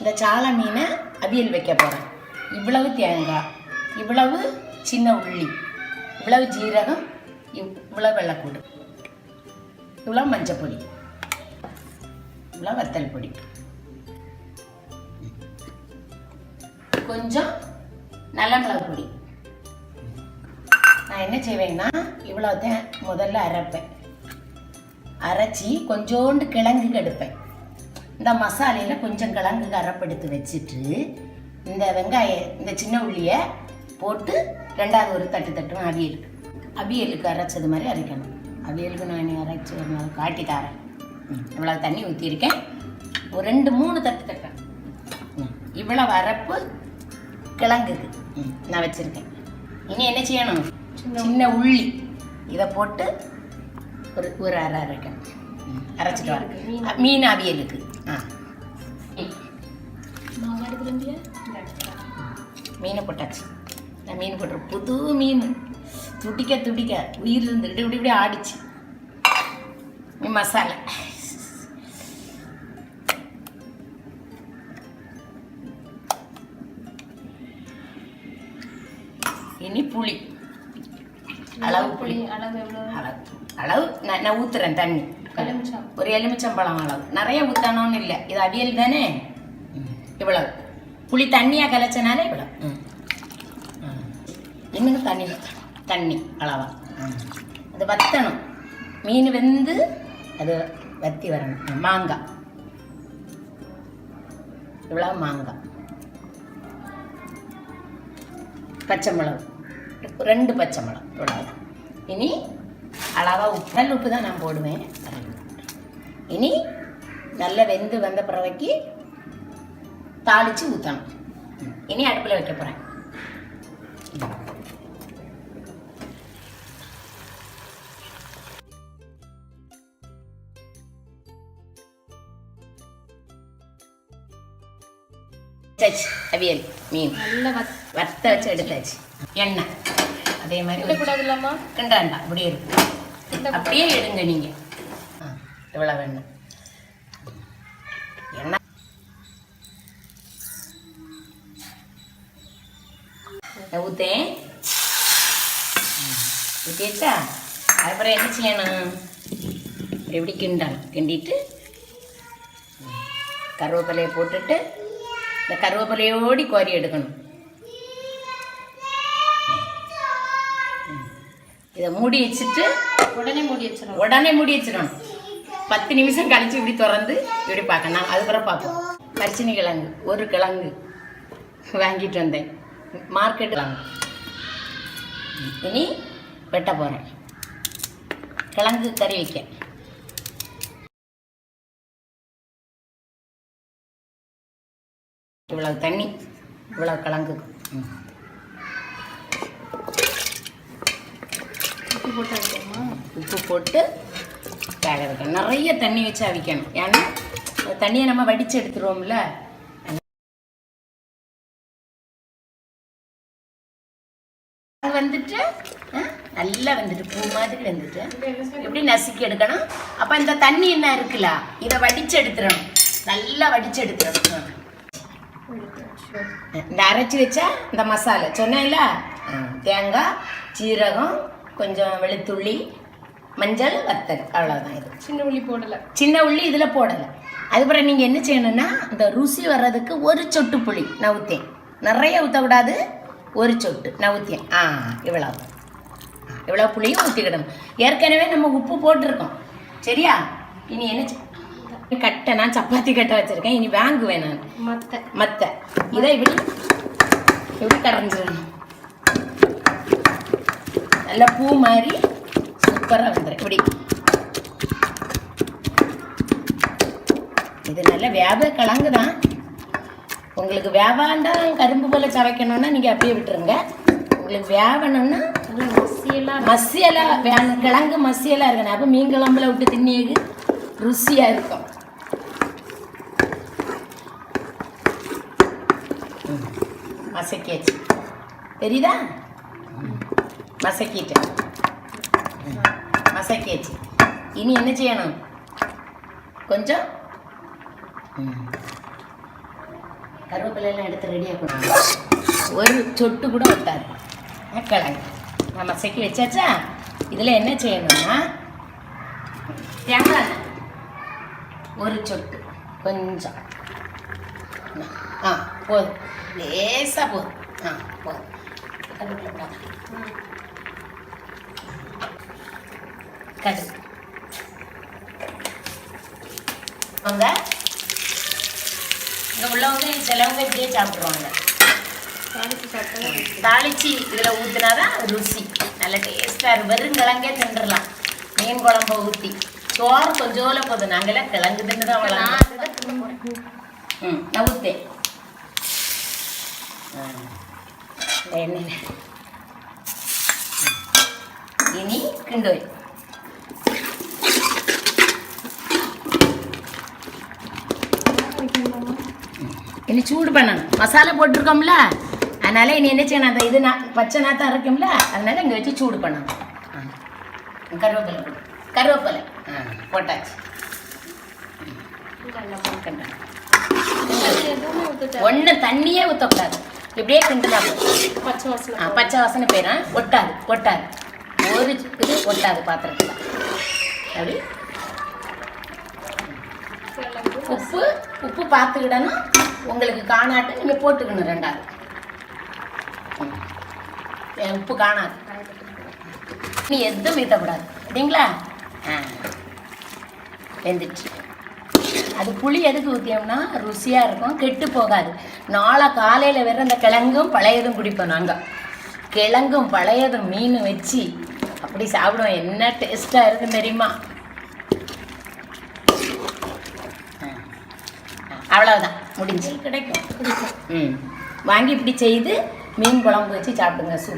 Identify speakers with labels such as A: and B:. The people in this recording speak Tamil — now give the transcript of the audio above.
A: இந்த சால மீனை அவியல் வைக்க போகிறேன். இவ்வளவு தேங்காய், இவ்வளவு சின்ன உள்ளி, இவ்வளவு ஜீரகம், இவ்வளவு வெள்ளைப்பூடு, இவ்வளவு மஞ்சப்பொடி, இவ்வளவு வத்தல் பொடி, கொஞ்சம் நல்ல மிளகு பொடி. நான் என்ன செய்வேன்னா இவ்வளோதான் முதல்ல அரைப்பேன். அரைச்சி கொஞ்சோண்டு கிழங்கு எடுப்பேன். இந்த மசாலையில் கொஞ்சம் கிழங்கு கரைப்படுத்தி வச்சுட்டு இந்த வெங்காயம் இந்த சின்ன உள்ளியை போட்டு ரெண்டாவது ஒரு தட்டு தட்டும் அவியலுக்கு அரைச்சது மாதிரி அரைக்கணும். அவியலுக்கு நான் அரைச்சி ஒரு நாள் காட்டி தரேன். இவ்வளோ தண்ணி ஊற்றிருக்கேன். ஒரு 2-3 தட்டு தட்டேன். இவ்வளவு அரைப்பு கிழங்குக்கு நான் வச்சுருக்கேன். இனி என்ன செய்யணும்? சின்ன உள்ளி இதை போட்டு ஒரு அரை அரைக்கணும். அரைச்சிட்டு வரேன் மீன் அவியலுக்கு. மீனை போட்டாச்சு. நான் மீன் போட்டுறேன். புது மீன் துடிக்க துடிக்க உயிர் இருந்துக்கிட்டு இப்படி இப்படி ஆடிச்சு. மசாலா இனி புளி அளவு புளி அளவு நான் ஊத்துறேன் தண்ணி. ஒரு எலுமிச்சம்பழம் அளவு. நிறைய ஊற்றணும்னு இல்லை. இது அவியல் தானே. இவ்வளவு புளி தண்ணியாக கலைச்சனால இவ்வளவு. இன்னும் தண்ணி அளவா அது வத்தணும். மீன் வெந்து அது வத்தி வரணும். மாங்காய் இவ்வளவு மாங்காய், பச்சை மிளகு 2 பச்சை மிளகு இவ்வளவு. இனி அளவா உப்பு உப்பு தான் நான் போடுவேன். இனி நல்லா வெந்து வந்த பிறவைக்கு தாளித்து ஊற்றணும். இனி அடுப்பில் வைக்க போகிறேன். அவியல் மீன் நல்லா வத்த வச்சு எடுத்தாச்சு. எண்ணெய் அதே மாதிரி கூடாது இல்லாமா கண்டாண்டா அப்படியே இருக்கு. அப்படியே எடுங்க நீங்கள். இவ்வளோ வேணும் எண்ணெய் ஊற்றேன். ஊற்றியாச்சா? அதுக்கப்புறம் என்ன செய்யணும்? எப்படி கிண்டிட்டு கருவேப்பிலையை போட்டுட்டு இந்த கருவேப்பிலையோடி கோரி எடுக்கணும். இதை மூடி வச்சுட்டு உடனே மூடி வச்சிடணும். 10 நிமிஷம் கழிச்சு இப்படி திறந்து இப்படி பார்க்கணும். அதுக்கப்புறம் பார்ப்போம். மரிச்சினி கிழங்கு ஒரு கிழங்கு வாங்கிட்டு வந்தேன். மார்க்கெட் கிழங்கு. இனி வெட்ட போகிறேன். கிழங்கு கறி வைக்க இவ்வளவு தண்ணி, இவ்வளவு கிழங்கு. உப்பு போட்டு வேக வைக்கணும். நிறைய தண்ணி வச்சு அவிக்கணும். ஏன்னா தண்ணியை நம்ம வடித்து எடுத்துருவோம்ல. அது வந்துட்டு நல்லா வந்துட்டு பூ மாதிரி வந்துட்டு எப்படி நசுக்கி எடுக்கணும். அப்போ இந்த தண்ணி என்ன இருக்குல்ல இதை வடித்து எடுத்துடணும். நல்லா வடித்து எடுத்துடணும். இந்த அரைச்சி வச்சா இந்த மசாலா சொன்னேன்ல, தேங்காய், ஜீரகம், கொஞ்சம் வெளுத்துள்ளி, மஞ்சள், வத்தல், அவ்வளோதான். இது சின்ன உள்ளி இதில் போடலை. அதுக்கப்புறம் நீங்கள் என்ன செய்யணும்னா இந்த ருசி வர்றதுக்கு ஒரு சொட்டு புளி நான் ஊற்றேன். நிறைய ஊற்றக்கூடாது. ஒரு சொட்டு நான் ஊற்றேன். இவ்வளோ புளியும் ஊற்றிக்கிடணும். ஏற்கனவே நம்ம உப்பு போட்டிருக்கோம். சரியா? இனி என்ன கட்டை நான் சப்பாத்தி கட்டை வச்சுருக்கேன். இனி வாங்குவேன் நான் மத்தை. இதை இப்படி கரைஞ்சிடணும். நல்லா பூ மாதிரி சூப்பராக வந்துடும். இப்படி இது நல்ல கிழங்கு தான். உங்களுக்கு வேவாண்டா கரும்பு போல சவைக்கணும்னா நீங்கள் அப்படியே விட்டுருங்க. உங்களுக்கு வேவணும்னா மசியலாக வேணும். கிழங்கு மசியலாக இருக்கணும். அப்போ மீன் குழம்புல விட்டு திண்ணியது ருசியாக இருக்கும். மசக்கியாச்சு. தெரியுதா? மசக்கிட்டேன். மசக்கியாச்சு. இனி என்ன செய்யணும்? கொஞ்சம் கருவேப்பிலையெல்லாம் எடுத்து ரெடியாக கொடுங்க. ஒரு சொட்டு கூட ஒட்டாது. கிழங்கு நம்ம செக்கி வச்சாச்சா. இதில் என்ன செய்யணும்னா தேங்காய் ஒரு சொட்டு கொஞ்சம் போதும், லேசாக போதும். போதும். கருவேப்பிலை கடுகு அவங்க இங்கே உள்ளவங்க சிலவங்க இப்படியே சாப்பிட்ருவாங்க. தாளிச்சு இதில் ஊற்றினாதான் ருசி நல்ல டேஸ்ட்டாக இருக்கும். வெறும் கிழங்கே தின்றுடலாம். மீன் குழம்பு ஊற்றி சோறு கொஞ்சோல போதும். நாங்கள்லாம் கிழங்கு தின்னு தான் வளர்ந்தோம். நான் ஊற்றேன் எண்ணெய். இனி கிண்டு இனி சூடு பண்ணணும். மசாலா போட்டிருக்கோம்ல, அதனால இனி என்ன செய்யணும், அந்த இது பச்சை நாத்தம் அரைக்கும்ல, அதனால இங்கே வச்சு சூடு பண்ணணும். கருவேப்பிலை கருவேப்பிலை போட்டாச்சு. ஒன்று தண்ணியே ஊற்றக்கூடாது, இப்படியே கிண்டுதான். பச்சை வாசனை போயிடும். ஒட்டாது ஒட்டாது, ஒரு இது ஒட்டாது பாத்திரத்தில். அப்படி உப்பு பார்த்துக்கிடணும். உங்களுக்கு காணாட்டு நீங்கள் போட்டுக்கணும். ரெண்டாவது உப்பு காணாது, நீ எதுவும் வீட்டக்கூடாது. சரிங்களா? வெந்துச்சு. அது புளி எதுக்கு ஊற்றியோம்னா ருசியாக இருக்கும், கெட்டு போகாது. நாளை காலையில் வேற அந்த கிழங்கும் பழையதும் குடிப்போம். நாங்கள் கிழங்கும் பழையதும் மீன் வச்சு அப்படி சாப்பிடுவோம். என்ன டேஸ்ட்டாக இருக்குன்னு தெரியுமா? அவ்வளோதான், முடிஞ்சு கிடைக்கும். வாங்கி இப்படி செய்து மீன் குழம்பு வச்சு சாப்பிடுங்க. சூப்பர்.